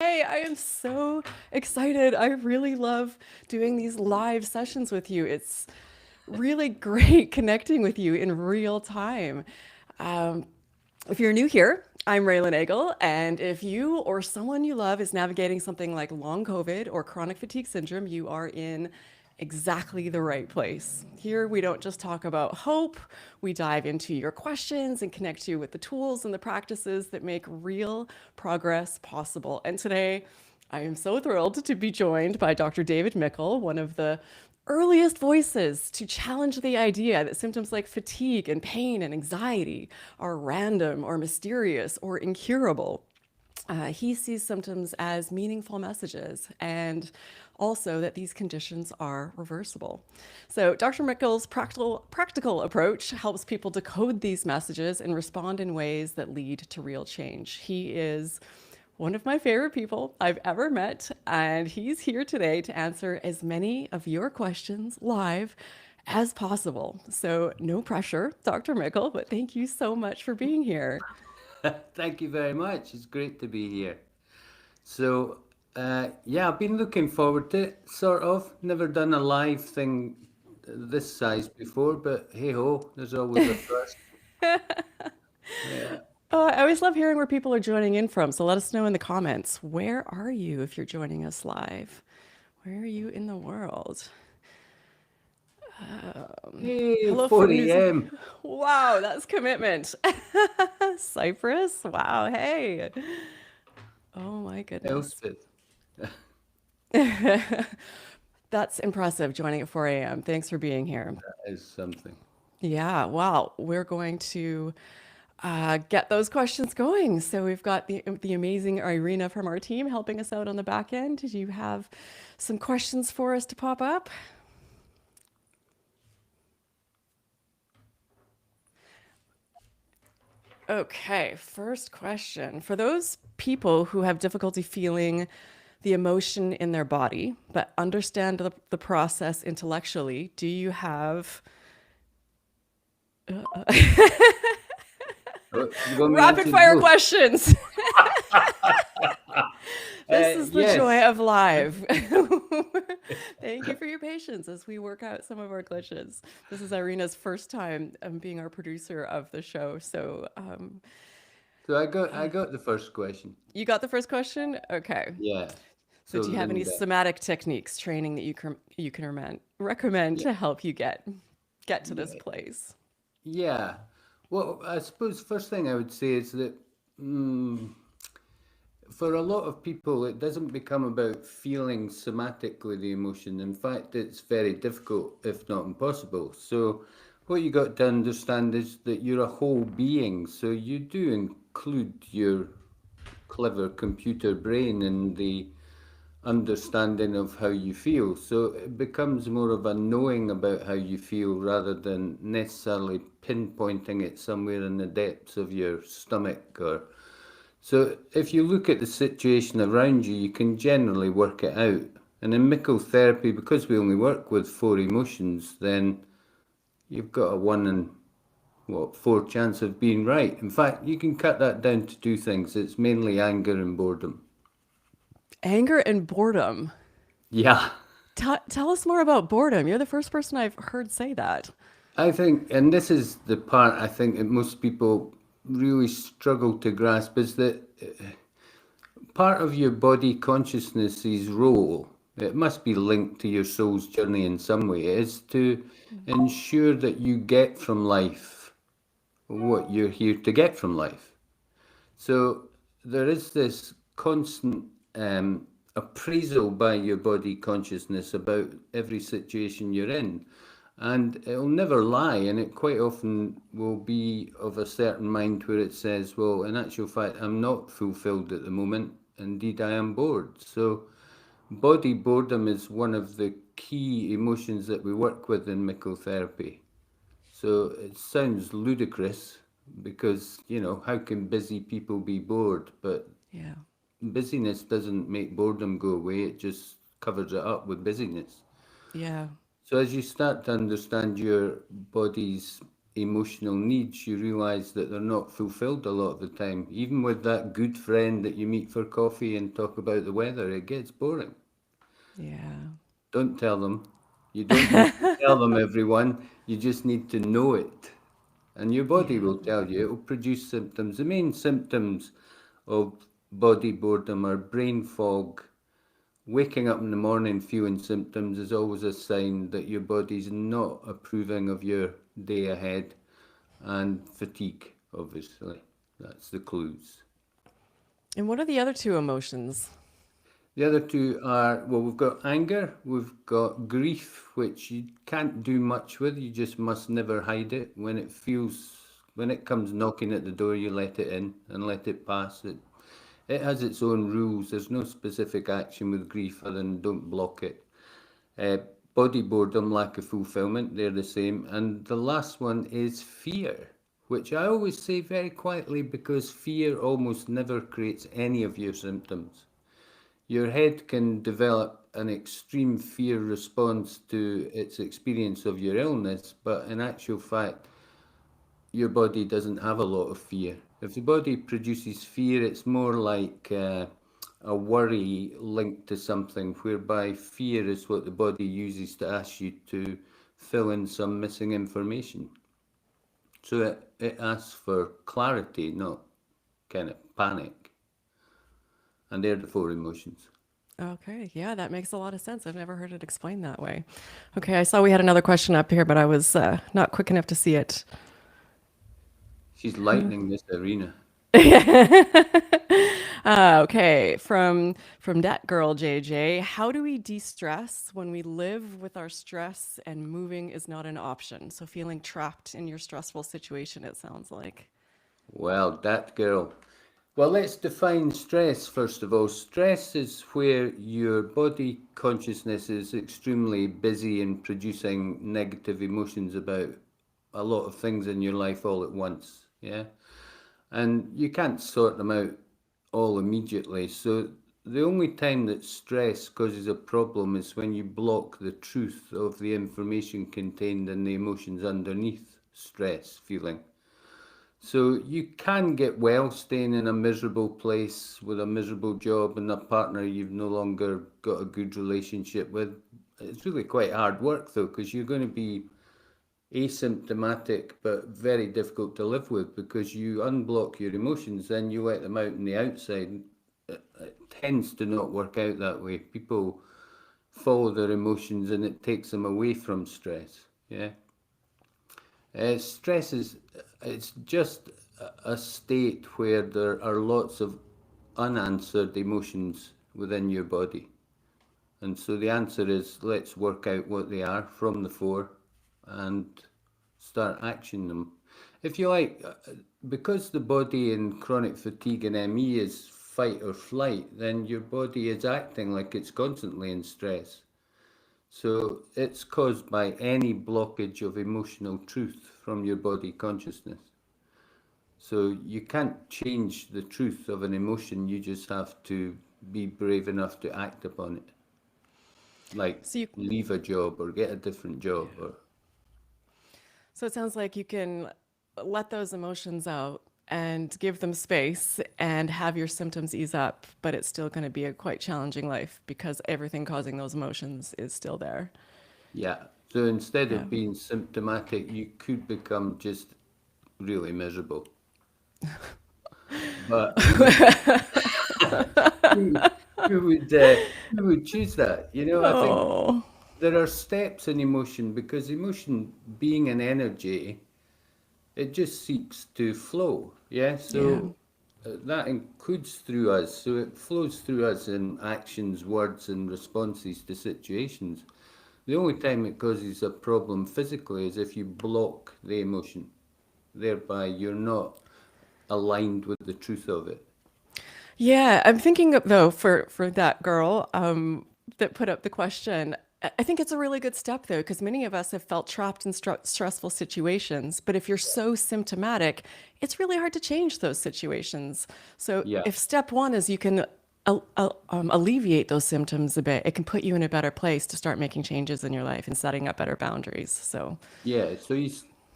Hey, I am so excited. I really love doing these live sessions with you. It's really great connecting with you in real time. Um, if you're new here, I'm Raylan Egel, and if you or someone you love is navigating something like long COVID or chronic fatigue syndrome, you are in exactly the right place. Here, we don't just talk about hope, we dive into your questions and connect you with the tools and the practices that make real progress possible. And today, I am so thrilled to be joined by Dr. David Mickel, one of the earliest voices to challenge the idea that symptoms like fatigue and pain and anxiety are random or mysterious or incurable. He sees symptoms as meaningful messages and also that these conditions are reversible. So, Dr. Mickel's practical approach helps people decode these messages and respond in ways that lead to real change. He is one of my favorite people I've ever met, and he's here today to answer as many of your questions live as possible. So, no pressure, Dr. Mickel, but thank you so much for being here. Thank you very much. It's great to be here. So, yeah, I've been looking forward to it, sort of. Never done a live thing this size before, but hey ho, there's always a first. Yeah. I always love hearing where people are joining in from. So let us know in the comments. Where are you if you're joining us live? Where are you in the world? Hey, Hello 4 from New Zealand. a.m. Wow, that's commitment. Cyprus? Wow, hey. Oh my goodness. Elspeth. That's impressive joining at 4 a.m. Thanks for being here. That is something. Yeah, wow. We're going to get those questions going. So we've got the amazing Irina from our team helping us out on the back end. Did you have some questions for us to pop up? Okay, first question. For those people who have difficulty feeling the emotion in their body, but understand the process intellectually, do you have You want me rapid answer fire both? questions? This is the joy Yes. of live. Thank you for your patience as we work out some of our glitches. This is Irina's first time being our producer of the show. So So I got the first question. you got the first question? Okay. Yeah. So So do you have any Linda. somatic techniques training that you can recommend Yeah. to help you get to this Yeah. place? Yeah. Well, I suppose first thing I would say is that for a lot of people, it doesn't become about feeling somatically the emotion. In fact, it's very difficult, if not impossible. So, what you got to understand is that you're a whole being. So, you do include your clever computer brain in the understanding of how you feel. So, it becomes more of a knowing about how you feel rather than necessarily pinpointing it somewhere in the depths of your stomach or so if you look at the situation around you, you can generally work it out. And in Mickel therapy, because we only work with four emotions, then you've got a one in four chance of being right. In fact, you can cut that down to two things. It's mainly anger and boredom. Anger and boredom. Yeah. Tell us more about boredom. You're the first person I've heard say that. I think, and this is the part I think that most people really struggle to grasp, is that part of your body consciousness's role, it must be linked to your soul's journey in some way, is to ensure that you get from life what you're here to get from life. So there is this constant appraisal by your body consciousness about every situation you're in. And it'll never lie, and it quite often will be of a certain mind where it says, well, in actual fact, I'm not fulfilled at the moment. Indeed, I am bored. So, body boredom is one of the key emotions that we work with in Mickel therapy. So, it sounds ludicrous because, how can busy people be bored? But Yeah. busyness doesn't make boredom go away, it just covers it up with busyness. Yeah. So as you start to understand your body's emotional needs, you realize that they're not fulfilled a lot of the time. Even with that good friend that you meet for coffee and talk about the weather, it gets boring. Yeah. Don't tell them. You don't need to tell them, everyone. You just need to know it. And your body Yeah. will tell you, it will produce symptoms. The main symptoms of body boredom are brain fog. Waking up in the morning feeling symptoms is always a sign that your body's not approving of your day ahead. And fatigue, obviously. That's the clues. And what are the other two emotions? The other two are, well, we've got anger, we've got grief, which you can't do much with. You just must never hide it. When it comes knocking at the door, you let it in and let it pass. It has its own rules. There's no specific action with grief other than don't block it. Uh, Body boredom, lack of fulfillment, they're the same. And the last one is fear, which I always say very quietly because fear almost never creates any of your symptoms. Your head can develop an extreme fear response to its experience of your illness, but in actual fact, your body doesn't have a lot of fear. If the body produces fear, it's more like a worry linked to something, whereby fear is what the body uses to ask you to fill in some missing information. So it asks for clarity, not kind of panic. And they're the four emotions. Okay, yeah, that makes a lot of sense. I've never heard it explained that way. Okay, I saw we had another question up here, but I was not quick enough to see it. She's lightning this arena. Okay, from that girl JJ, how do we de-stress when we live with our stress and moving is not an option? So feeling trapped in your stressful situation, it sounds like. Well, that girl. Well, let's define stress first of all. Stress is where your body consciousness is extremely busy in producing negative emotions about a lot of things in your life all at once. Yeah. And you can't sort them out all immediately. So the only time that stress causes a problem is when you block the truth of the information contained in the emotions underneath stress feeling. So you can get well staying in a miserable place with a miserable job and a partner you've no longer got a good relationship with. It's really quite hard work though, because you're going to be asymptomatic but very difficult to live with because you unblock your emotions, then you let them out in the outside. It tends to not work out that way. People follow their emotions and it takes them away from stress. Yeah. Stress is it's just a state where there are lots of unanswered emotions within your body. And so the answer is let's work out what they are from the four and start actioning them. If you like, because the body in chronic fatigue and ME is fight or flight, then your body is acting like it's constantly in stress. So it's caused by any blockage of emotional truth from your body consciousness. So you can't change the truth of an emotion, you just have to be brave enough to act upon it. Like So you, leave a job or get a different job or so it sounds like you can let those emotions out and give them space and have your symptoms ease up, but it's still going to be a quite challenging life because everything causing those emotions is still there. yeah. So instead Yeah. of being symptomatic, you could become just really miserable. But who, who would choose that? You know, I think Oh, there are steps in emotion because emotion being an energy, it just seeks to flow. Yeah. yeah. So that includes through us. So it flows through us in actions, words, and responses to situations. The only time it causes a problem physically is if you block the emotion. Thereby, you're not aligned with the truth of it. Yeah, I'm thinking though for that girl that put up the question. I think it's a really good step though, because many of us have felt trapped in stressful situations. But if you're so symptomatic, it's really hard to change those situations. So Yeah. if step one is you can alleviate those symptoms a bit, it can put you in a better place to start making changes in your life and setting up better boundaries. So Yeah. So you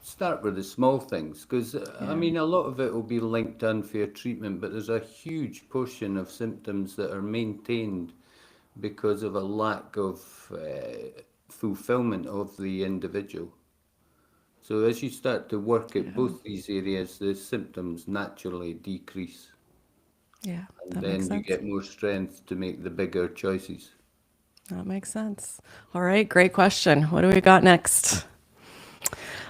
start with the small things, because I Yeah. mean, a lot of it will be linked to unfair treatment, but there's a huge portion of symptoms that are maintained because of a lack of fulfillment of the individual. So as you start to work at Yeah. both these areas, the symptoms naturally decrease, Yeah. and That makes then you sense. get more strength to make the bigger choices. That makes sense. All right. Great question. What do we got next?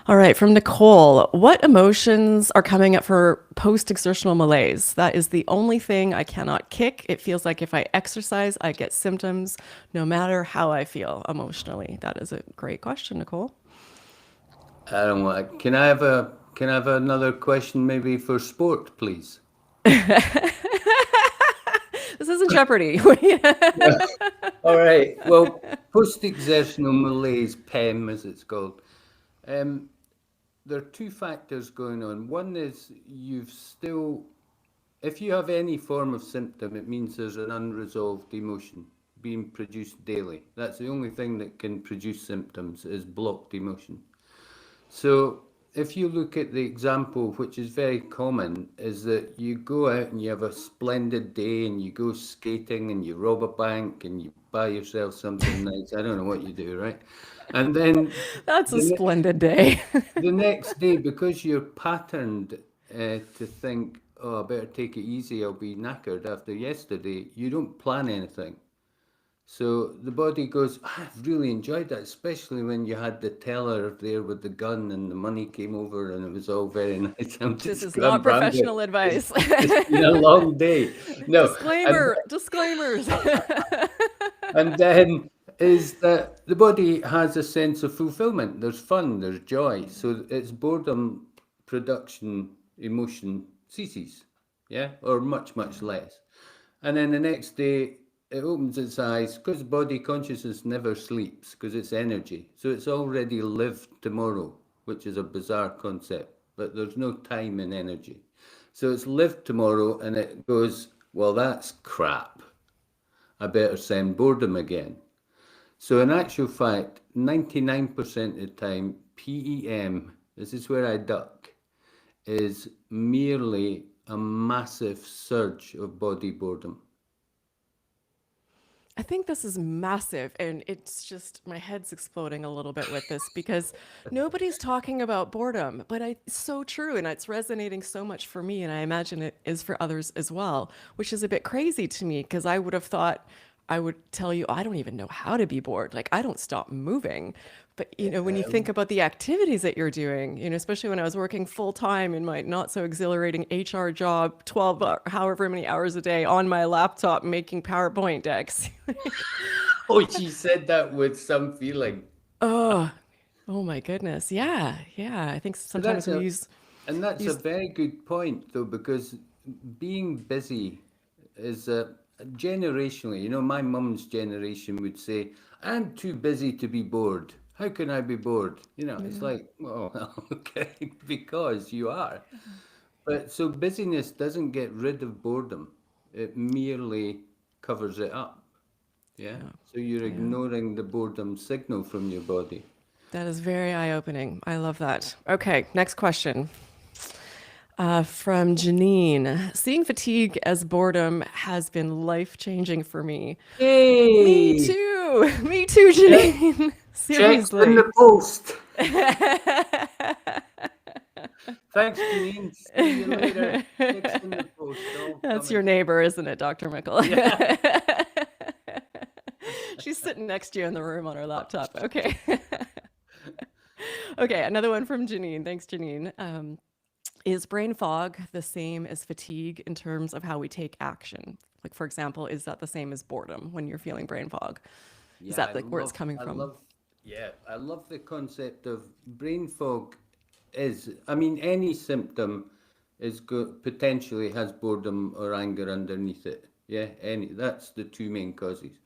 All right, from Nicole. What emotions are coming up for post exertional malaise? That is the only thing I cannot kick. It feels like if I exercise, I get symptoms no matter how I feel emotionally. That is a great question, Nicole. I don't want. Can I have another question maybe for sport, please? This isn't Jeopardy. All right. Well, post-exertional malaise, PEM as it's called. Um, there are two factors going on. One is if you have any form of symptom, it means there's an unresolved emotion being produced daily. That's the only thing that can produce symptoms is blocked emotion. So if you look at the example, which is very common, is that you go out and you have a splendid day and you go skating and you rob a bank and you buy yourself something nice. I don't know what you do, right? And then That's a the, ne- splendid day. the next day, because you're patterned to think, oh, I better take it easy, I'll be knackered after yesterday, you don't plan anything. So the body goes, I've really enjoyed that, especially when you had the teller there with the gun and the money came over and it was all very nice. This is not professional advice. It's been a long day. No, and Disclaimer, disclaimers. and then is that the body has a sense of fulfillment. There's fun, there's joy. So its boredom production emotion ceases, yeah, or much, much less. And then the next day, it opens its eyes because body consciousness never sleeps because it's energy. So it's already lived tomorrow, which is a bizarre concept, but there's no time in energy. So it's lived tomorrow and it goes, well, that's crap. I better send boredom again. So in actual fact, 99% of the time, PEM, this is where I duck, is merely a massive surge of body boredom. I think this is massive, and it's just my head's exploding a little bit with this because nobody's talking about boredom, but it's so true, and it's resonating so much for me, and I imagine it is for others as well, which is a bit crazy to me because I would have thought I would tell you I don't even know how to be bored. Like I don't stop moving. But when you think about the activities that you're doing, especially when I was working full time in my not so exhilarating HR job, 12 however many hours a day on my laptop making PowerPoint decks. Oh, she said that with some feeling. Oh, oh my goodness. Yeah. Yeah. I think But sometimes we that's a use, very good point though, because being busy is generationally, my mum's generation would say, I'm too busy to be bored. How can I be bored? It's yeah. like, well, okay, because you are. But so busyness doesn't get rid of boredom. It merely covers it up. Yeah. Yeah. So you're Yeah. ignoring the boredom signal from your body. That is very eye opening. I love that. Okay. Next question. From Janine. Seeing fatigue as boredom has been life changing for me. Me Hey, too. Me too, check, Janine. checks in Seriously. the post. Thanks, Janine. See you later. Checks in the post. All That's your coming. neighbor, isn't it, Dr. Mickel? Yeah. She's sitting next to you in the room on her laptop. Okay. Okay, another one from Janine. Thanks, Janine. Is brain fog the same as fatigue in terms of how we take action? Like, for example, is that the same as boredom when you're feeling brain fog? Is Yeah, that like where it's coming from? I love the concept of brain fog. I mean, any symptom potentially has boredom or anger underneath it. Yeah, that's the two main causes.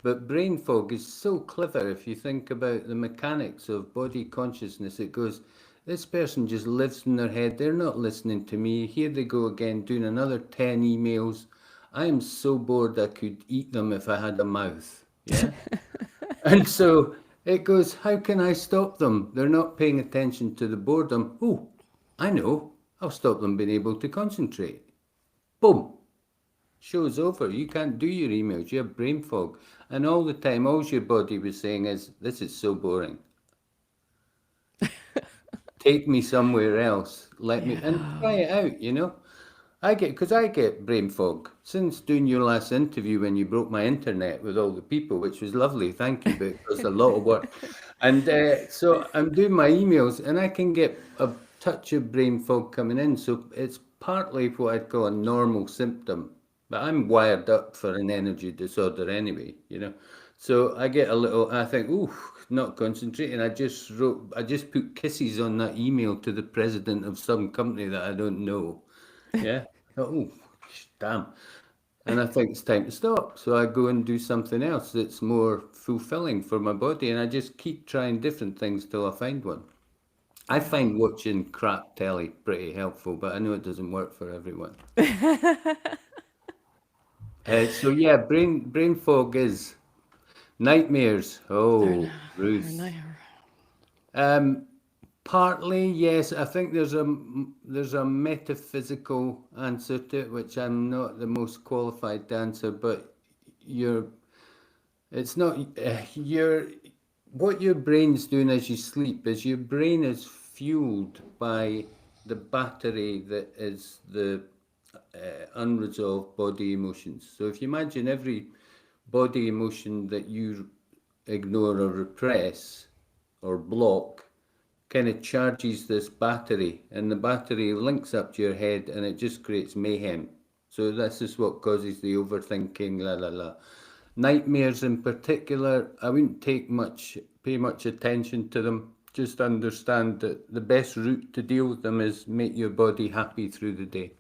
But brain fog is so clever if you think about the mechanics of body consciousness. It goes, this person just lives in their head. They're not listening to me. Here they go again, doing another 10 emails. I am so bored I could eat them if I had a mouth. Yeah. And so It goes, how can I stop them? They're not paying attention to the boredom. Oh, I know. I'll stop them being able to concentrate. Boom. Show's over. You can't do your emails. You have brain fog. And all the time, all your body was saying is, this is so boring. Take me somewhere else. Let me, and Yeah. try it out, you know? Because I get brain fog since doing your last interview when you broke my internet with all the people, which was lovely. Thank you, but it was a lot of work. And so I'm doing my emails and I can get a touch of brain fog coming in. So it's partly what I'd call a normal symptom, but I'm wired up for an energy disorder anyway, you know. So I get a little, I think, ooh, not concentrating. I just put kisses on that email to the president of some company that I don't know. Yeah. Oh, damn. And I think it's time to stop. So I go and do something else that's more fulfilling for my body. And I just keep trying different things till I find one. I Yeah. find watching crap telly pretty helpful, but I know it doesn't work for everyone. So yeah, brain fog is nightmares. They're, Oh, they're not. Ruth. Um, Partly, yes. I think there's a metaphysical answer to it, which I'm not the most qualified to answer. But you're, it's not your what your brain's doing as you sleep is your brain is fueled by the battery that is the unresolved body emotions. So if you imagine every body emotion that you ignore or repress or block kind of charges this battery, and the battery links up to your head and it just creates mayhem. So this is what causes the overthinking, la la la. Nightmares in particular, I wouldn't pay much attention to them. Just understand that the best route to deal with them is make your body happy through the day.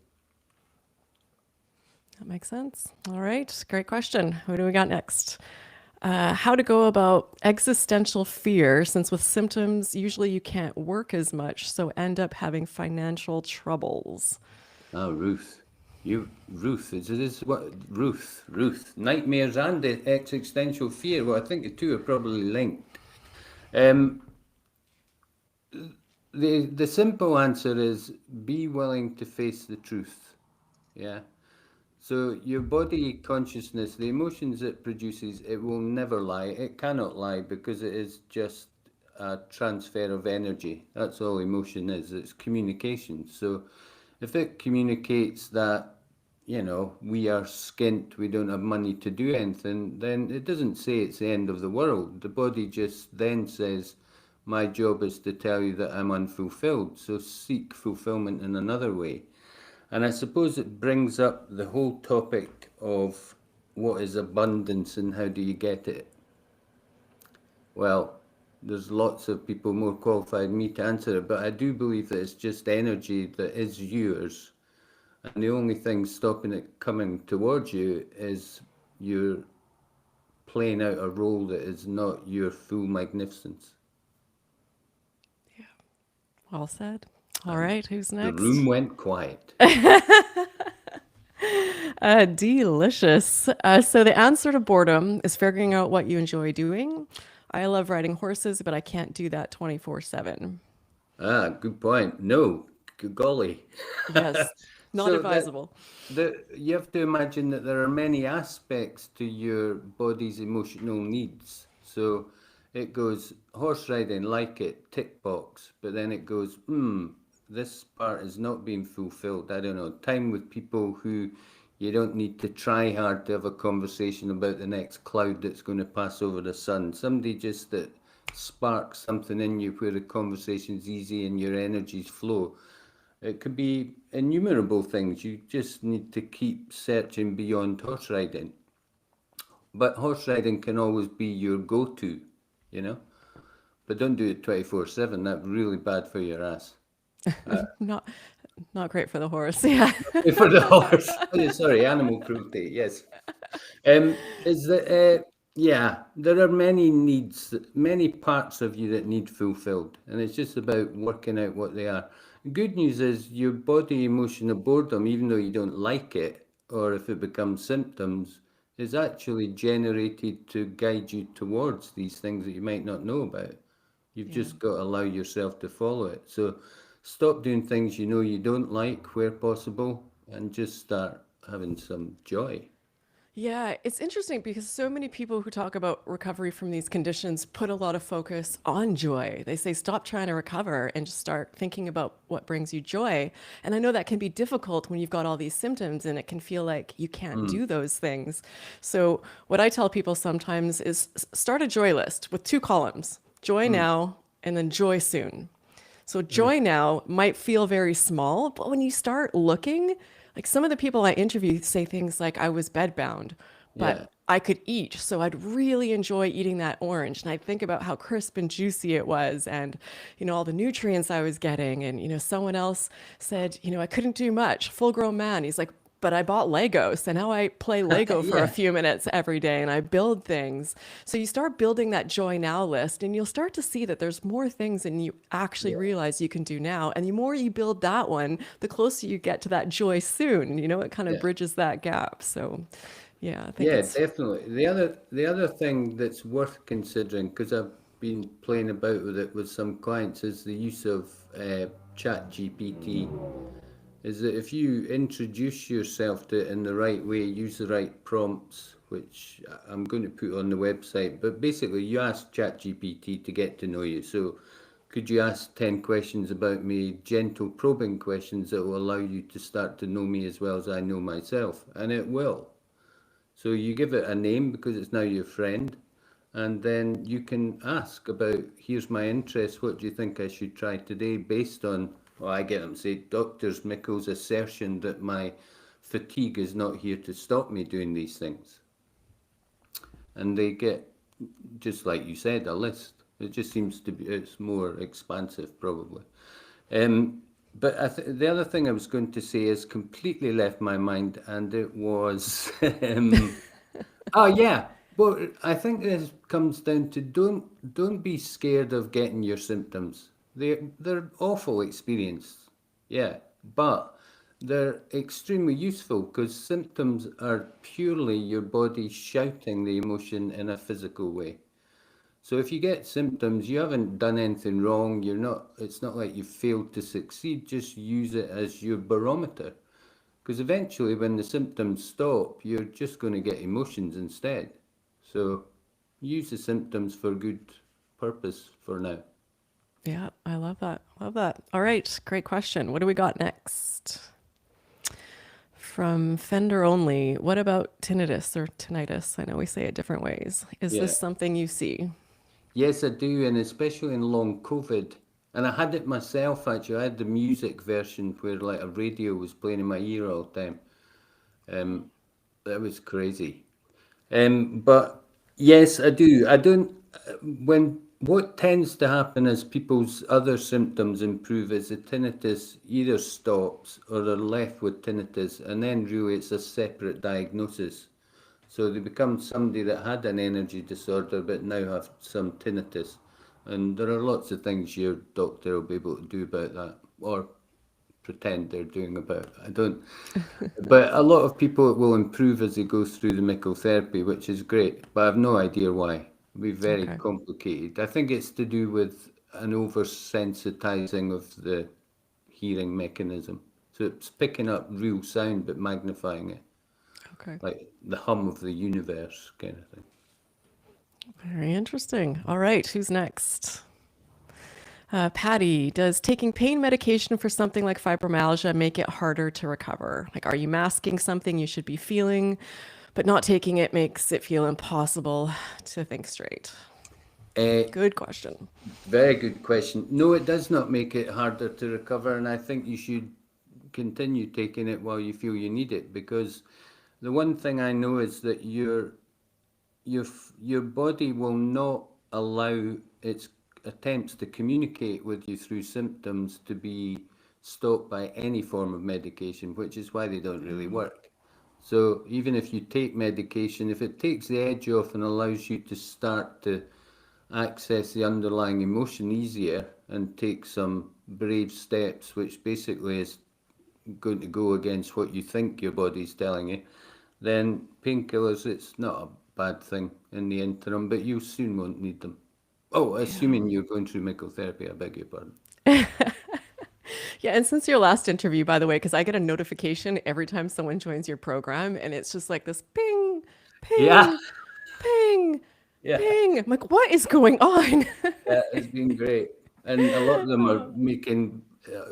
That makes sense. All right. Great question. Who do we got next? How to go about existential fear, since with symptoms, usually you can't work as much, so end up having financial troubles. Ah, Ruth. Ruth, is this what, Ruth. Nightmares and existential fear. Well, I think the two are probably linked. Um, the simple answer is be willing to face the truth. Yeah. So your body consciousness, the emotions it produces, it will never lie. It cannot lie because it is just a transfer of energy. That's all emotion is. It's communication. So if it communicates that, we are skint, we don't have money to do anything, then it doesn't say it's the end of the world. The body just then says, my job is to tell you that I'm unfulfilled. So seek fulfillment in another way. And I suppose it brings up the whole topic of what is abundance and how do you get it? Well, there's lots of people more qualified than me to answer it, but I do believe that it's just energy that is yours. And the only thing stopping it coming towards you is you're playing out a role that is not your full magnificence. Yeah. Well said. All And right. Who's the room next? went quiet. Delicious. So the answer to boredom is figuring out what you enjoy doing. I love riding horses, but I can't do that 24/7. Ah, good point. No, good golly. Yes, not So that advisable. you have to imagine that there are many aspects to your body's emotional needs. So it goes horse riding, like it, tick box, but then it goes, this part is not being fulfilled. I don't know, time with people who you don't need to try hard to have a conversation about the next cloud that's going to pass over the sun. Somebody just that sparks something in you where the conversation's easy and your energies flow. It could be innumerable things. You just need to keep searching beyond horse riding. But horse riding can always be your go-to, you know. But don't do it 24/7. That's really bad for your ass. Not not great for the horse. Yeah. For the horse. Sorry, animal cruelty. Yes. Is that yeah? There are many needs, many parts of you that need fulfilled, and it's just about working out what they are. Good news is your body emotion of boredom, even though you don't like it, or if it becomes symptoms, is actually generated to guide you towards these things that you might not know about. You've Yeah. just got to allow yourself to follow it. So stop doing things you know you don't like where possible and just start having some joy. Yeah, it's interesting because so many people who talk about recovery from these conditions put a lot of focus on joy. They say, stop trying to recover and just start thinking about what brings you joy. And I know that can be difficult when you've got all these symptoms and it can feel like you can't Mm, do those things. So, what I tell people sometimes is start a joy list with two columns: joy mm, now and then joy soon. So right. joy now might feel very small, but when you start looking, like some of the people I interview say things like, I was bedbound, Yeah, but I could eat. So I'd really enjoy eating that orange. And I'd think about how crisp and juicy it was and, all the nutrients I was getting. And, someone else said, I couldn't do much. Full grown man. He's like, but I bought Legos. So now I play Lego for a yeah, few minutes every day and I build things. So you start building that joy now list and you'll start to see that there's more things than you actually yeah, realize you can do now. And the more you build that one, the closer you get to that joy soon. It kind of yeah. bridges that gap. So yeah, I think Yeah, it's, definitely. The other thing that's worth considering, because I've been playing about with it with some clients, is the use of Chat GPT. Is that if you introduce yourself to it in the right way, use the right prompts, which I'm going to put on the website, but basically you ask ChatGPT to get to know you. So could you ask 10 questions about me, gentle probing questions that will allow you to start to know me as well as I know myself? And it will. So you give it a name because it's now your friend, and then you can ask about, here's my interest, what do you think I should try today based on, well, I get them to say, Dr. Mickel's assertion that my fatigue is not here to stop me doing these things. And they get, just like you said, a list. It just seems to be, it's more expansive probably. But the other thing I was going to say is completely left my mind, and it was oh yeah, but I think this comes down to don't be scared of getting your symptoms. They're awful experience, yeah, but they're extremely useful because symptoms are purely your body shouting the emotion in a physical way. So if you get symptoms, you haven't done anything wrong. You're not. It's not like you failed to succeed. Just use it as your barometer. Because eventually, when the symptoms stop, you're just going to get emotions instead. So use the symptoms for good purpose for now. yeah, I love that. Love that. All right. Great question. What do we got next? From Fender Only, what about tinnitus or tinnitus? I know we say it different ways. Is Yeah. this something you see? Yes, I do, and especially in long COVID. And I had it myself actually. I had the music version where like a radio was playing in my ear all the time. Um, that was crazy. But yes, I do. I don't. When what tends to happen as people's other symptoms improve is the tinnitus either stops or they're left with tinnitus, and then really it's a separate diagnosis. So they become somebody that had an energy disorder but now have some tinnitus, and there are lots of things your doctor will be able to do about that, or pretend they're doing about. I don't. But a lot of people will improve as they go through the Mickel therapy, which is great. But I have no idea why. It'll be very Okay. complicated. I think it's to do with an oversensitizing of the hearing mechanism. So it's picking up real sound but magnifying it, Okay. like the hum of the universe kind of thing. Very interesting. All right. Who's next? Patty, does taking pain medication for something like fibromyalgia make it harder to recover? Like, are you masking something you should be feeling, but not taking it makes it feel impossible to think straight? Uh, Good question. Very good question. No, it does not make it harder to recover, and I think you should continue taking it while you feel you need it, because the one thing I know is that your body will not allow its attempts to communicate with you through symptoms to be stopped by any form of medication, which is why they don't really work. So even if you take medication, if it takes the edge off and allows you to start to access the underlying emotion easier and take some brave steps, which basically is going to go against what you think your body's telling you, then painkillers, it's not a bad thing in the interim, but you soon won't need them. Oh, assuming you're going through Mickel Therapy, I beg your pardon. Yeah, and since your last interview, by the way, because I get a notification every time someone joins your program, and it's just like this ping, Yeah, ping, ping, yeah, ping. I'm like, what is going on? yeah, it's been great. And a lot of them are making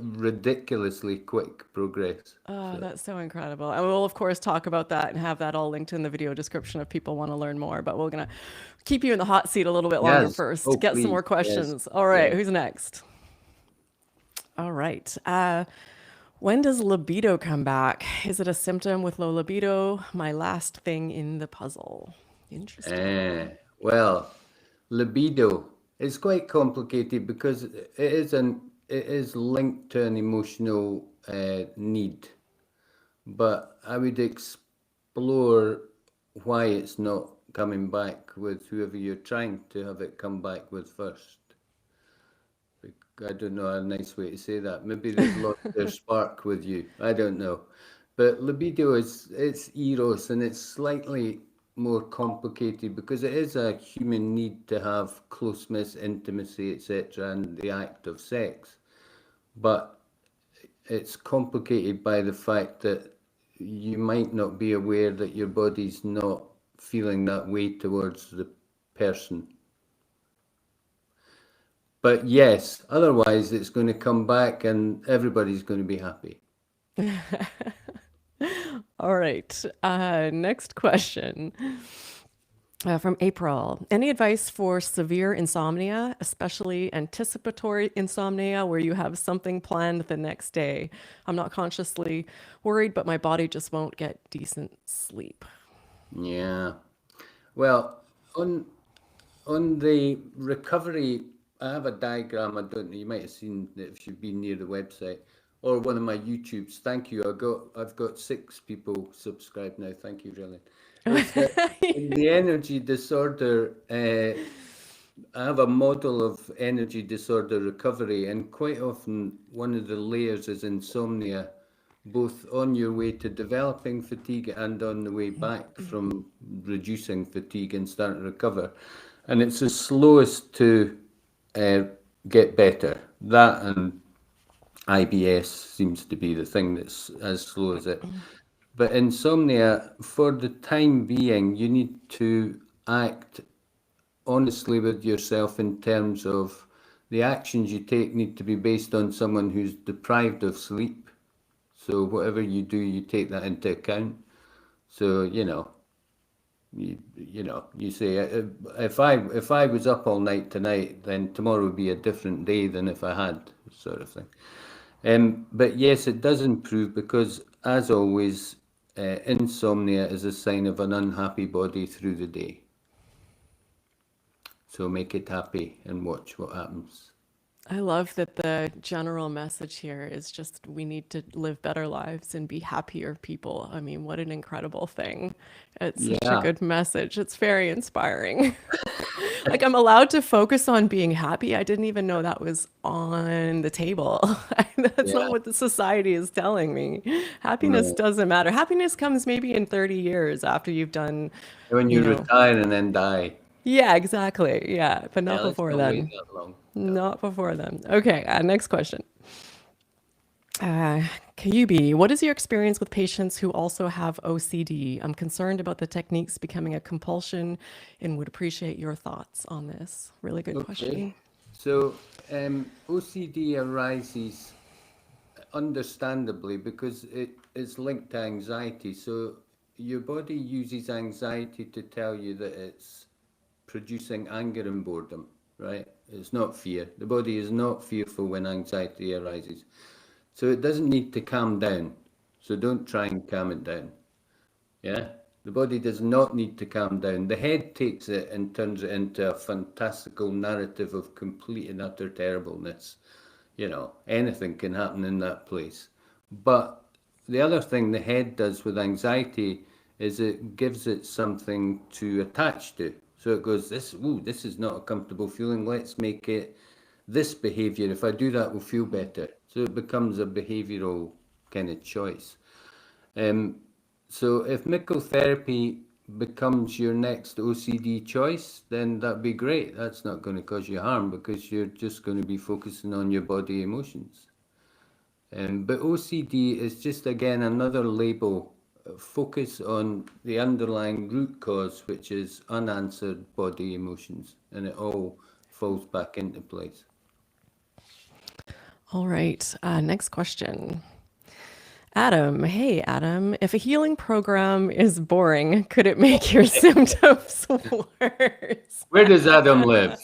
ridiculously quick progress. Oh, So, that's so incredible. And we'll, of course, talk about that and have that all linked in the video description if people want to learn more. But we're going to keep you in the hot seat a little bit longer yes, first, oh, get some please, more yes, questions. All right, yes. who's next? All right. When does libido come back? Is it a symptom with low libido? My last thing in the puzzle. Interesting. Well, libido is quite complicated because it is linked to an emotional need, but I would explore why it's not coming back with whoever you're trying to have it come back with first. I don't know a nice way to say that. Maybe they've lost their spark with you. I don't know. But libido it's eros, and it's slightly more complicated because it is a human need to have closeness, intimacy, etc., and the act of sex. But it's complicated by the fact that you might not be aware that your body's not feeling that way towards the person. But yes, otherwise it's going to come back and everybody's going to be happy. All right. Next question from April. Any advice for severe insomnia, especially anticipatory insomnia, where you have something planned the next day? I'm not consciously worried, but my body just won't get decent sleep. Yeah. Well, on the recovery, I have a diagram. I don't know. You might have seen it if you've been near the website or one of my YouTubes. Thank you. I've got 6 people subscribed now. Thank you, really. Is that in the energy disorder? I have a model of energy disorder recovery, and quite often one of the layers is insomnia, both on your way to developing fatigue and on the way back from reducing fatigue and starting to recover. And it's the slowest to get better. That and IBS seems to be the thing that's as slow as it. But insomnia, for the time being, you need to act honestly with yourself in terms of the actions you take need to be based on someone who's deprived of sleep. So whatever you do, you take that into account. So, you say if I was up all night tonight, then tomorrow would be a different day than if I had, sort of thing. But yes, it does improve because, as always, insomnia is a sign of an unhappy body through the day. So make it happy and watch what happens. I love that the general message here is just we need to live better lives and be happier people. I mean, what an incredible thing. It's such a Yeah, good message. It's very inspiring. Like I'm allowed to focus on being happy. I didn't even know that was on the table. That's not yeah. what the society is telling me. Happiness No. doesn't matter. Happiness comes maybe in 30 years after you've done, When you you know. retire and then die. Yeah, exactly. Yeah, but Yeah, not let's before not wait then. that long. Yeah. Not before then. Okay, next question. Kayubi, what is your experience with patients who also have OCD? I'm concerned about the techniques becoming a compulsion and would appreciate your thoughts on this. Really good Okay. question. So OCD arises understandably because it is linked to anxiety. So your body uses anxiety to tell you that it's producing anger and boredom, right? It's not fear. The body is not fearful when anxiety arises. So it doesn't need to calm down. So don't try and calm it down. Yeah? The body does not need to calm down. The head takes it and turns it into a fantastical narrative of complete and utter terribleness. Anything can happen in that place. But the other thing the head does with anxiety is it gives it something to attach to. So it goes, this is not a comfortable feeling. Let's make it this behavior. If I do that, we'll feel better. So it becomes a behavioral kind of choice. Um, So if Mickel Therapy becomes your next OCD choice, then that'd be great. That's not going to cause you harm because you're just going to be focusing on your body emotions. But OCD is just, again, another label. Focus on the underlying root cause, which is unanswered body emotions, and it all falls back into place. All right. Next question. Adam, hey Adam, if a healing program is boring, could it make your symptoms worse? Where does Adam live?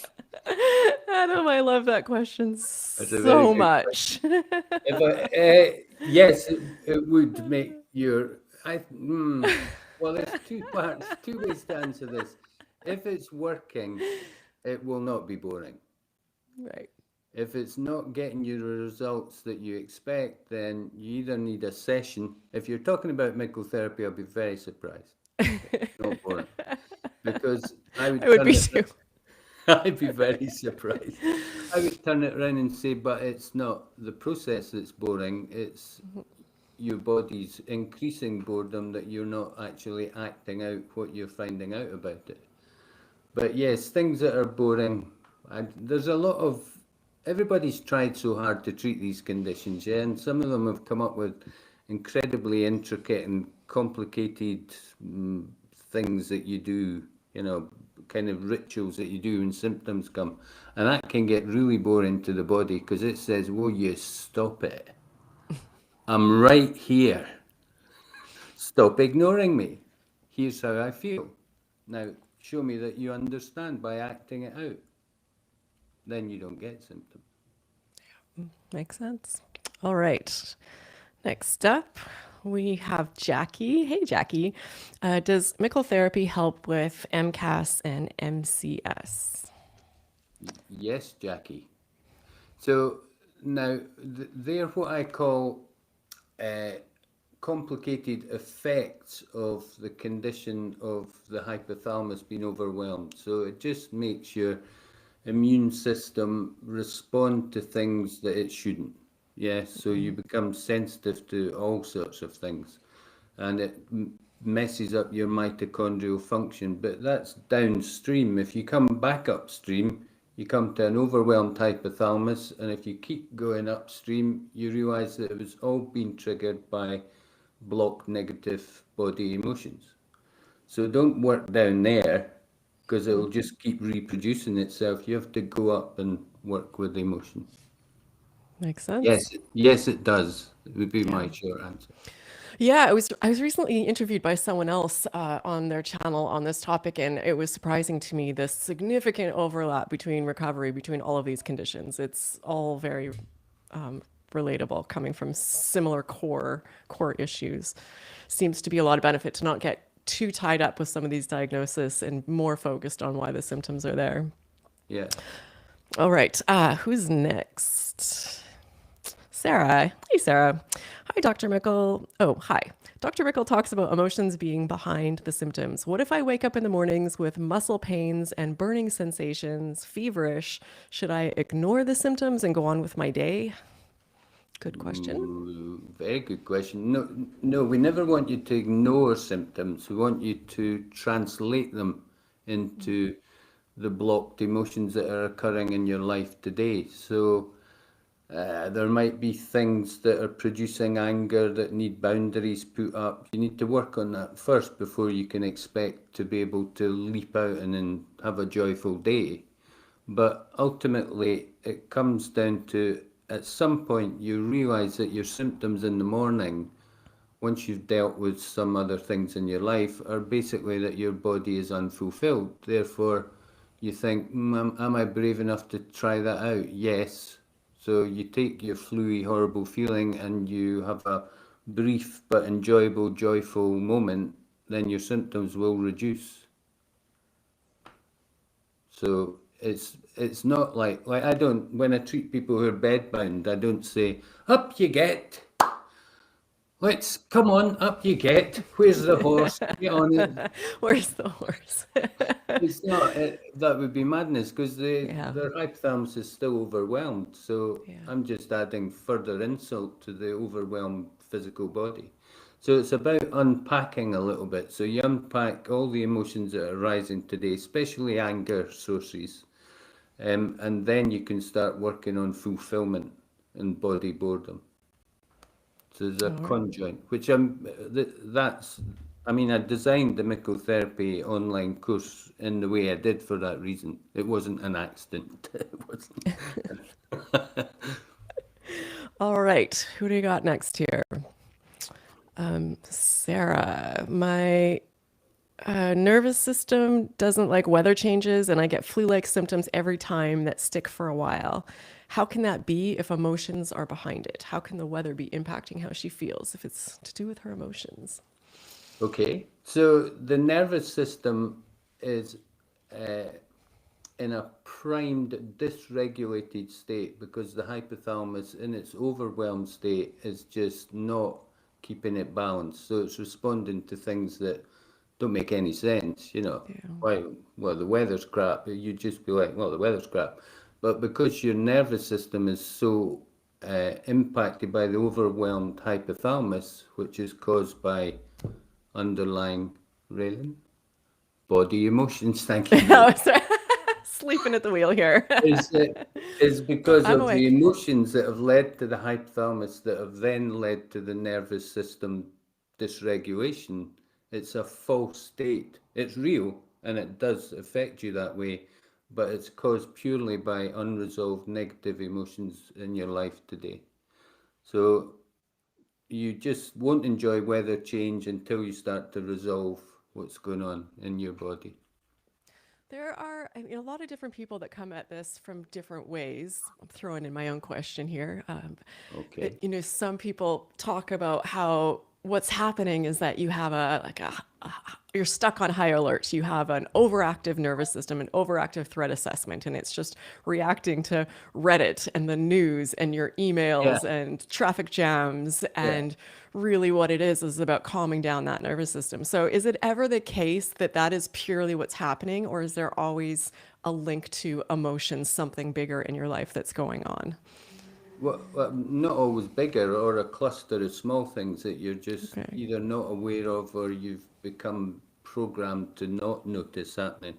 Adam, I love that question That's a very so good much. Yes, it would make your. Well, there's two parts, two ways to answer this. If it's working, it will not be boring. Right. If it's not getting you the results that you expect, then you either need a session. If you're talking about Mickel Therapy, I'll be very surprised. It's not boring. Because I would I would turn be it. too. I'd be very surprised. I would turn it around and say, but it's not the process that's boring, it's your body's increasing boredom that you're not actually acting out what you're finding out about it. But yes, things that are boring, there's a lot of, everybody's tried so hard to treat these conditions, yeah, and some of them have come up with incredibly intricate and complicated things that you do, kind of rituals that you do when symptoms come. And that can get really boring to the body because it says, will you stop it? I'm right here. Stop ignoring me. Here's how I feel. Now, show me that you understand by acting it out. Then you don't get symptoms. Makes sense. All right. Next up, we have Jackie. Hey, Jackie. Does Mickel Therapy help with MCAS and MCS? Yes, Jackie. So now they're what I call complicated effects of the condition of the hypothalamus being overwhelmed. So it just makes your immune system respond to things that it shouldn't. Yeah, so you become sensitive to all sorts of things, and it messes up your mitochondrial function. But that's downstream. If you come back upstream, you come to an overwhelmed hypothalamus, and if you keep going upstream, you realize that it was all being triggered by blocked negative body emotions. So don't work down there because it will just keep reproducing itself. You have to go up and work with the emotion. Makes sense. Yes, it does. It would be Yeah. my short answer. Yeah, I was recently interviewed by someone else on their channel on this topic, and it was surprising to me the significant overlap between recovery between all of these conditions. It's all very relatable, coming from similar core issues. Seems to be a lot of benefit to not get too tied up with some of these diagnoses and more focused on why the symptoms are there. Yeah. All right, who's next? Sarah. Hey, Sarah. Hi, Dr. Mickel. Oh, hi. Dr. Mickel talks about emotions being behind the symptoms. What if I wake up in the mornings with muscle pains and burning sensations, feverish? Should I ignore the symptoms and go on with my day? Good question. Very good question. No, we never want you to ignore symptoms. We want you to translate them into the blocked emotions that are occurring in your life today. So there might be things that are producing anger that need boundaries put up. You need to work on that first before you can expect to be able to leap out and then have a joyful day. But ultimately, it comes down to, at some point, you realize that your symptoms in the morning, once you've dealt with some other things in your life, are basically that your body is unfulfilled. Therefore, you think, am I brave enough to try that out? Yes. So you take your fluey, horrible feeling and you have a brief but enjoyable, joyful moment, then your symptoms will reduce. So it's not like I don't, when I treat people who are bedbound, I don't say, up you get. Let's come on, up you get. Where's the horse? Get on it. Where's the horse? It's not. That would be madness because Yeah. their hypothalamus is still overwhelmed. So Yeah. I'm just adding further insult to the overwhelmed physical body. So it's about unpacking a little bit. So you unpack all the emotions that are arising today, especially anger sources, and then you can start working on fulfillment and body boredom. So there's a All right. conjoint, which that's, I mean, I designed the Mickel Therapy online course in the way I did for that reason. It wasn't an accident. It wasn't. All right. Who do you got next here? Sarah, my nervous system doesn't like weather changes, and I get flu-like symptoms every time that stick for a while. How can that be if emotions are behind it? How can the weather be impacting how she feels if it's to do with her emotions? Okay, so the nervous system is in a primed, dysregulated state because the hypothalamus, in its overwhelmed state, is just not keeping it balanced. So it's responding to things that don't make any sense. Yeah. Why? Well, the weather's crap. You just be like, well, the weather's crap. But because your nervous system is so impacted by the overwhelmed hypothalamus, which is caused by underlying railing body emotions. Thank you. Oh, sorry. Sleeping at the wheel here. Is because I'm of the awake. emotions that have led to the hypothalamus that have then led to the nervous system dysregulation. It's a false state. It's real and it does affect you that way, but it's caused purely by unresolved negative emotions in your life today. So you just won't enjoy weather change until you start to resolve what's going on in your body. There are, I mean, a lot of different people that come at this from different ways. I'm throwing in my own question here. Okay. Some people talk about how what's happening is that you have you're stuck on high alert. You have an overactive nervous system, an overactive threat assessment, and it's just reacting to Reddit and the news and your Yeah. emails and traffic jams. Yeah. And really, what it is about calming down that nervous system. So, is it ever the case that that is purely what's happening, or is there always a link to emotions, something bigger in your life that's going on? Well, not always bigger or a cluster of small things that you're just Okay. either not aware of or you've become programmed to not notice happening.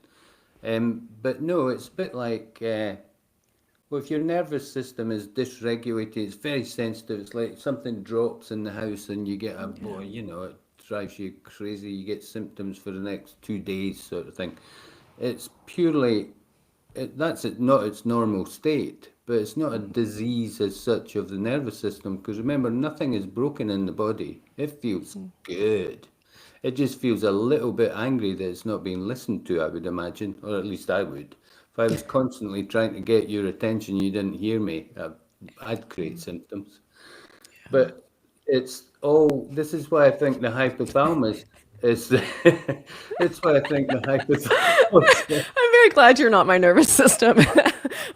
But no, it's a bit like, well, if your nervous system is dysregulated, it's very sensitive. It's like something drops in the house and you get Yeah. it drives you crazy. You get symptoms for the next 2 days, sort of thing. It's purely that's not its normal state, but it's not a disease as such of the nervous system because remember, nothing is broken in the body. It feels good. It just feels a little bit angry that it's not being listened to, I would imagine, or at least I would. If I was constantly trying to get your attention, you didn't hear me, I'd create symptoms. Yeah. But this is why I think the hypothalamus is, it's why I think the hypothalamus. I'm very glad you're not my nervous system.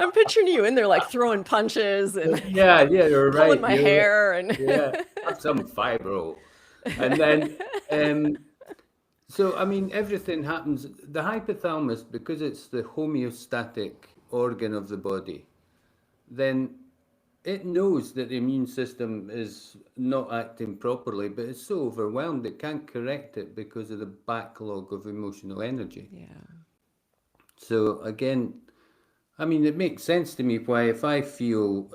I'm picturing you in there like throwing punches and Yeah, you're pulling right. my hair and Yeah, have some fibro. And then, so I mean, everything happens. The hypothalamus, because it's the homeostatic organ of the body, then it knows that the immune system is not acting properly, but it's so overwhelmed it can't correct it because of the backlog of emotional energy. yeah. So again, I mean, it makes sense to me why if I feel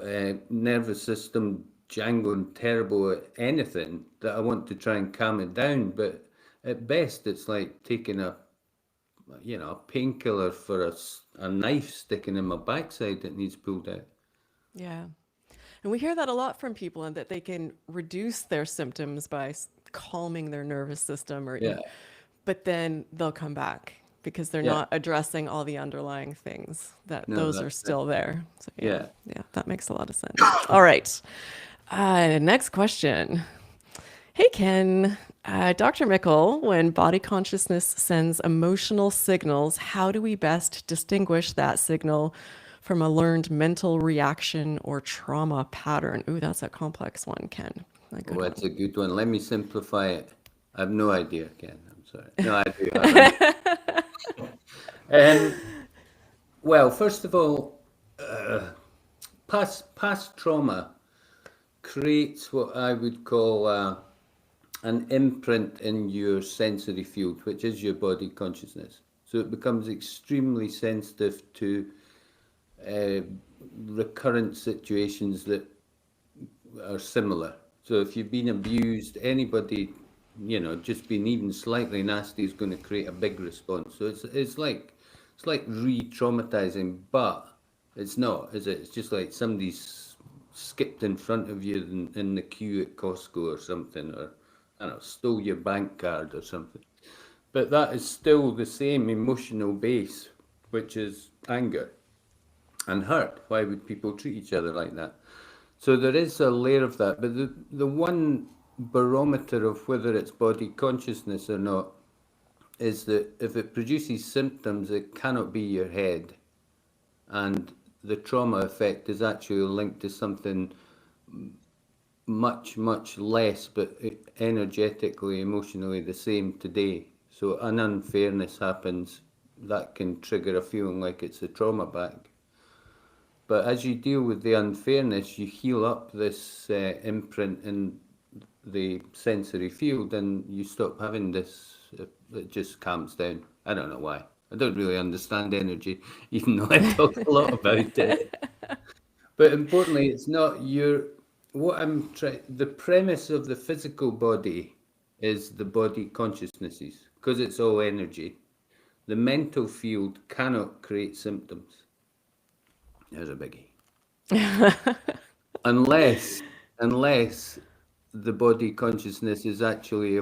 nervous system jangling terrible at anything, that I want to try and calm it down. But at best, it's like taking a painkiller for a knife sticking in my backside that needs pulled out. Yeah. And we hear that a lot from people, and that they can reduce their symptoms by calming their nervous system Yeah, but then they'll come back because they're yeah. not addressing all the underlying things that No, those are that's it. still there. So yeah, Yeah. yeah, that makes a lot of sense. All right. Next question. Hey, Ken. Dr. Mickel, when body consciousness sends emotional signals, how do we best distinguish that signal from a learned mental reaction or trauma pattern? Ooh, that's a complex one, Ken. A Oh, good that's one. a good one. Let me simplify it. I have no idea, Ken. I'm sorry. No, I do have an well, first of all, past trauma creates what I would call an imprint in your sensory field, which is your body consciousness. So it becomes extremely sensitive to uh, recurrent situations that are similar. So if you've been abused, anybody, just being even slightly nasty is going to create a big response. So it's like re-traumatizing, but it's not, is it? It's just like somebody's skipped in front of you in the queue at Costco or something, or I don't know, stole your bank card or something. But that is still the same emotional base, which is anger and hurt. Why would people treat each other like that? So there is a layer of that, but the one barometer of whether it's body consciousness or not is that if it produces symptoms, it cannot be your head, and the trauma effect is actually linked to something much, much less, but energetically, emotionally the same today. So an unfairness happens, that can trigger a feeling like it's a trauma back. But as you deal with the unfairness, you heal up this imprint in the sensory field, and you stop having this. It just calms down. I don't know why. I don't really understand energy, even though I talk a lot about it. But importantly, it's not your. What I'm trying. The premise of the physical body is the body consciousnesses, because it's all energy. The mental field cannot create symptoms. There's a biggie. Unless the body consciousness is actually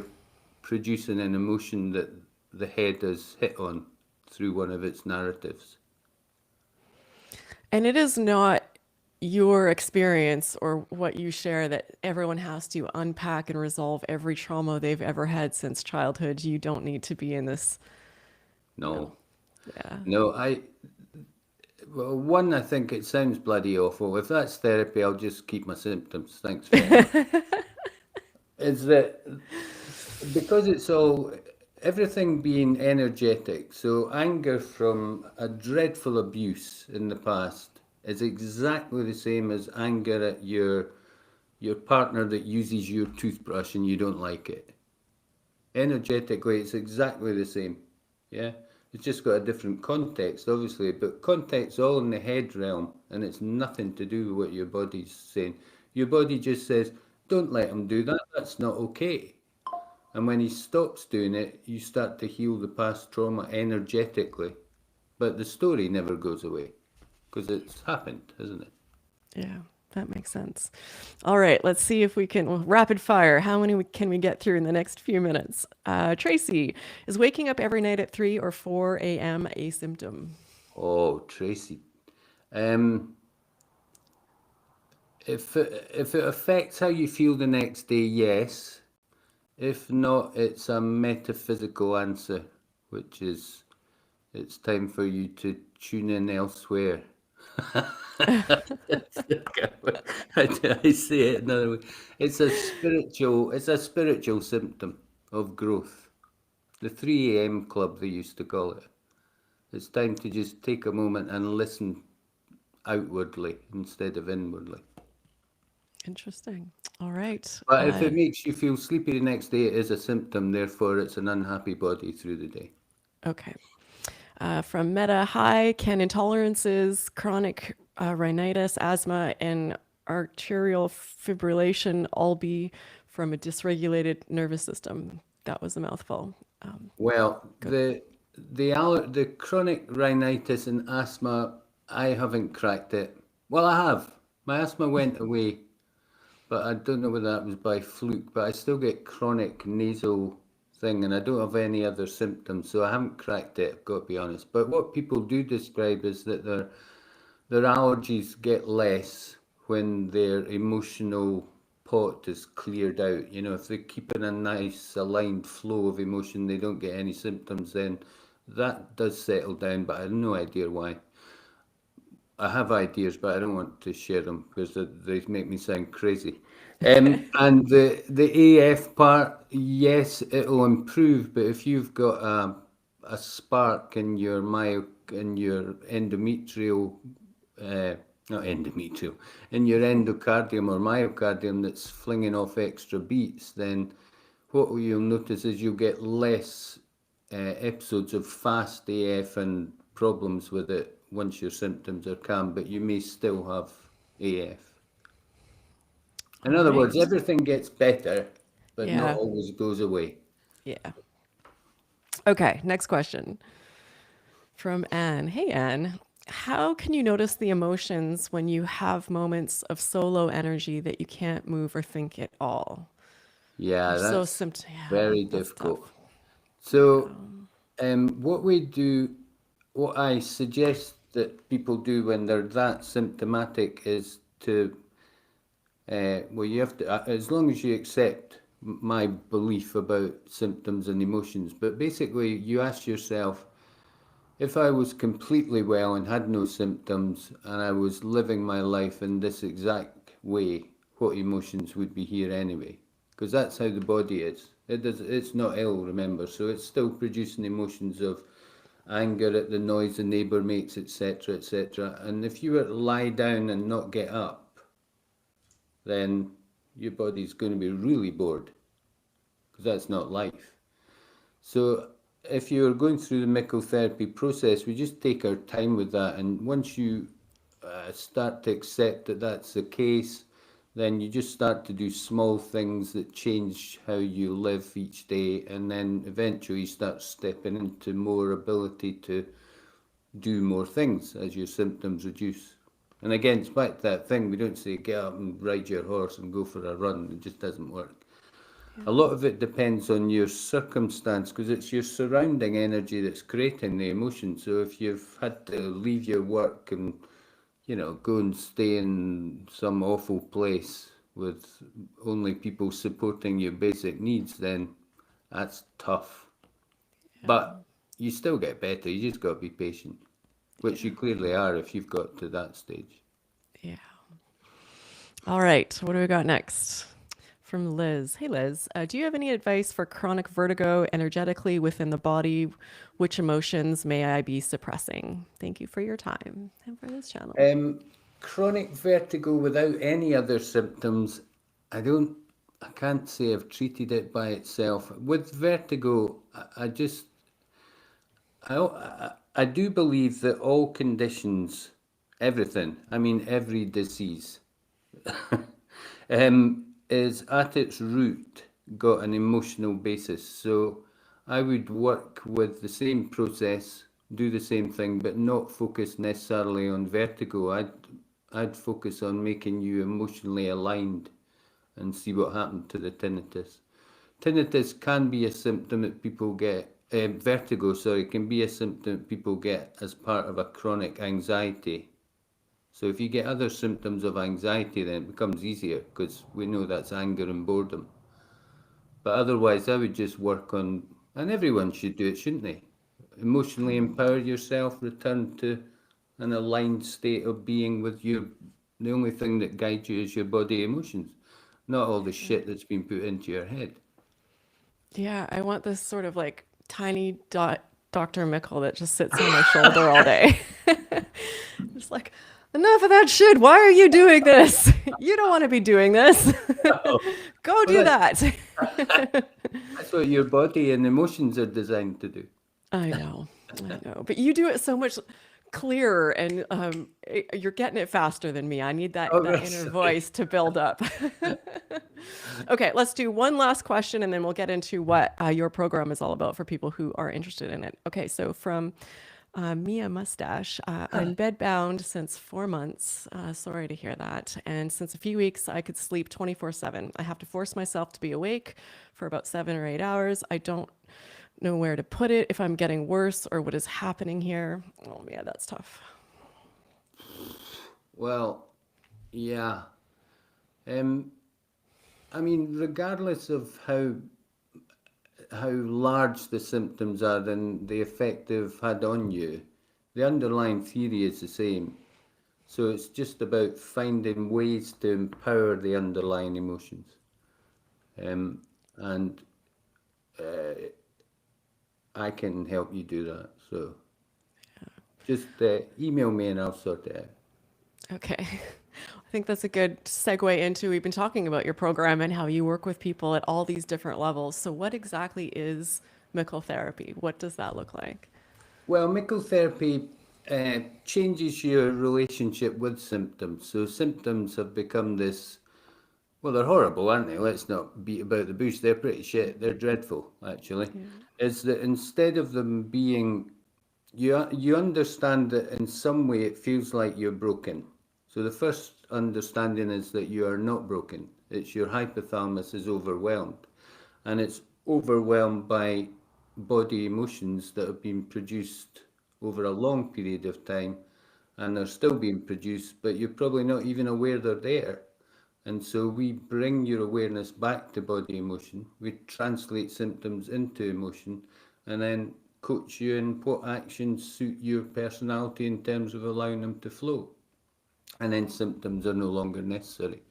producing an emotion that the head has hit on through one of its narratives. And it is not your experience or what you share that everyone has to unpack and resolve every trauma they've ever had since childhood. You don't need to be in this. No. No, Yeah. no, well, one, I think it sounds bloody awful. If that's therapy, I'll just keep my symptoms. Thanks very much. Is that because it's all everything being energetic. So anger from a dreadful abuse in the past is exactly the same as anger at your partner that uses your toothbrush and you don't like it. Energetically, it's exactly the same. Yeah, it's just got a different context, obviously, but context all in the head realm, and it's nothing to do with what your body's saying. Your body just says, "Don't let him do that. That's not okay." And when he stops doing it, you start to heal the past trauma energetically. But the story never goes away because it's happened, hasn't it? Yeah, that makes sense. All right, let's see if we can well, rapid fire. How many can we get through in the next few minutes? Tracy, is waking up every night at 3 or 4 a.m. a symptom? Oh, Tracy. Um, if it affects how you feel the next day, yes. If not, it's a metaphysical answer, which is it's time for you to tune in elsewhere. I say it another way. It's a spiritual symptom of growth. The 3 a.m. club, they used to call it. It's time to just take a moment and listen outwardly instead of inwardly. Interesting. All right. But if it makes you feel sleepy the next day, it is a symptom, therefore it's an unhappy body through the day. Okay. From Meta, hi, can intolerances, chronic rhinitis, asthma, and arterial fibrillation all be from a dysregulated nervous system? That was a mouthful. Well, Go. the chronic rhinitis and asthma, I haven't cracked it. Well, I have. My asthma went away, but I don't know whether that was by fluke. But I still get chronic nasal thing, and I don't have any other symptoms, so I haven't cracked it. I've got to be honest. But what people do describe is that their allergies get less when their emotional pot is cleared out. If they're keeping a nice aligned flow of emotion, they don't get any symptoms, then that does settle down, but I have no idea why. I have ideas, but I don't want to share them because they make me sound crazy. And the AF part, yes, it'll improve, but if you've got a spark in your endometrial, not endometrial, in your endocardium or myocardium that's flinging off extra beats, then what you'll notice is you'll get less episodes of fast AF and problems with it once your symptoms are calm, but you may still have AF. In All other words, right. everything gets better, but not Yeah. always goes away. Yeah. Okay, next question from Anne. Hey, Anne. How can you notice the emotions when you have moments of so low energy that you can't move or think at all? Yeah, You're so that's symptom. Yeah, very that's difficult. tough. So, what we do, what I suggest that people do when they're that symptomatic is to, well, you have to, as long as you accept my belief about symptoms and emotions, but basically you ask yourself, if I was completely well and had no symptoms and I was living my life in this exact way, what emotions would be here anyway? Because that's how the body is. It's not ill, remember, so it's still producing emotions of anger at the noise the neighbour makes, etc., etc. And if you were to lie down and not get up, then your body's going to be really bored, because that's not life. So if you're going through the Mickel Therapy process, we just take our time with that. And once you start to accept that that's the case, then you just start to do small things that change how you live each day. And then eventually you start stepping into more ability to do more things as your symptoms reduce. And again, it's back to that thing. We don't say get up and ride your horse and go for a run. It just doesn't work. A lot of it depends on your circumstance, because it's your surrounding energy that's creating the emotion. So if you've had to leave your work and, go and stay in some awful place with only people supporting your basic needs, then that's tough. But you still get better. You just got to be patient, which you clearly are if you've got to that stage. Yeah. All right. What do we got next? From Liz. Hey, Liz. Do you have any advice for chronic vertigo energetically within the body? Which emotions may I be suppressing? Thank you for your time and for this channel. Chronic vertigo without any other symptoms, I can't say I've treated it by itself. With vertigo, I do believe that all conditions, everything, I mean every disease, is at its root got an emotional basis. So I would work with the same process, do the same thing, but not focus necessarily on vertigo. I'd focus on making you emotionally aligned and see what happened to the tinnitus. Tinnitus can be a symptom that people get, vertigo, sorry, can be a symptom that people get as part of a chronic anxiety. So if you get other symptoms of anxiety, then it becomes easier, because we know that's anger and boredom. But otherwise, I would just work on, and everyone should do it, shouldn't they? Emotionally empower yourself, return to an aligned state of being with you. The only thing that guides you is your body emotions, not all the shit that's been put into your head. Yeah, I want this sort of like tiny Dr. Mickel that just sits on my shoulder all day. Just like, enough of that shit. Why are you doing this? You don't want to be doing this. Go do that. That's what your body and emotions are designed to do. I know. But you do it so much clearer, and you're getting it faster than me. I need that inner voice to build up. Okay, let's do one last question, and then we'll get into what your program is all about for people who are interested in it. Okay, so from Mia Mustache, I'm bedbound since 4 months. Sorry to hear that. And since a few weeks, I could sleep 24/7. I have to force myself to be awake for about 7 or 8 hours. I don't know where to put it, if I'm getting worse or what is happening here. Oh, yeah, that's tough. Well, yeah. I mean, regardless of how large the symptoms are and the effect they've had on you, the underlying theory is the same. So it's just about finding ways to empower the underlying emotions. And I can help you do that. So just email me and I'll sort it out. Okay. I think that's a good segue into, we've been talking about your program and how you work with people at all these different levels. So what exactly is Mickel Therapy? What does that look like? Well, Mickel Therapy changes your relationship with symptoms. So symptoms have become this, well, they're horrible, aren't they? Let's not beat about the bush. They're pretty shit. They're dreadful, actually. Yeah. Is that instead of them being, you understand that in some way it feels like you're broken. So the first understanding is that you are not broken. It's your hypothalamus is overwhelmed, and it's overwhelmed by body emotions that have been produced over a long period of time, and they're still being produced, but you're probably not even aware they're there. And so we bring your awareness back to body emotion. We translate symptoms into emotion, and then coach you in what actions suit your personality in terms of allowing them to flow. And then symptoms are no longer necessary.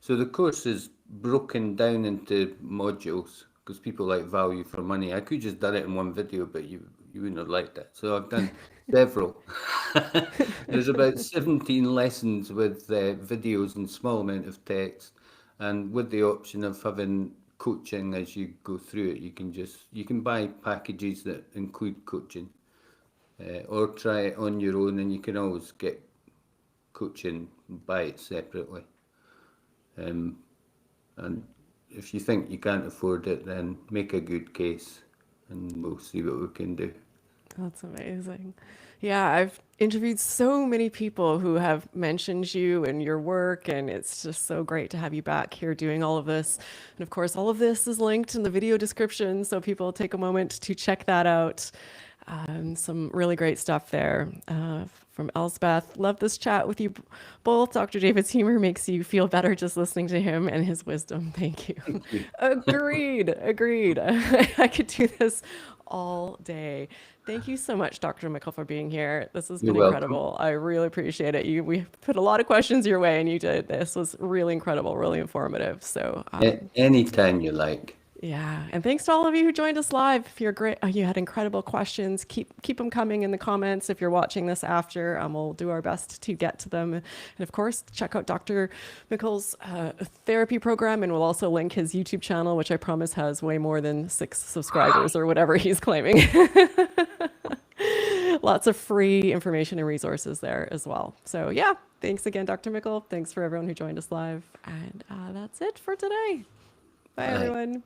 So the course is broken down into modules because people like value for money. I could just done it in one video, but you wouldn't have liked it. So I've done several. There's about 17 lessons with videos and small amount of text, and with the option of having coaching as you go through it. You can buy packages that include coaching, or try it on your own, and you can always get coaching, buy it separately. And if you think you can't afford it, then make a good case and we'll see what we can do. That's amazing. Yeah, I've interviewed so many people who have mentioned you and your work, and it's just so great to have you back here doing all of this. And of course, all of this is linked in the video description, so people take a moment to check that out. Some really great stuff there from Elspeth. Love this chat with you both. Dr. David's humor makes you feel better just listening to him and his wisdom. Thank you. Agreed. Agreed. I could do this all day. Thank you so much, Dr. Mickel, for being here. This has You're been welcome. incredible. I really appreciate it. We put a lot of questions your way, and you did. This was really incredible, really informative. So Anytime you like. yeah, and thanks to all of you who joined us live. If you're great, you had incredible questions. Keep them coming in the comments. If you're watching this after, we'll do our best to get to them. And of course, check out Dr. Mickel's therapy program, and we'll also link his YouTube channel, which I promise has way more than 6 subscribers or whatever he's claiming. Lots of free information and resources there as well. So yeah, thanks again, Dr. Mickel. Thanks for everyone who joined us live, and that's it for today. Bye, Bye. everyone.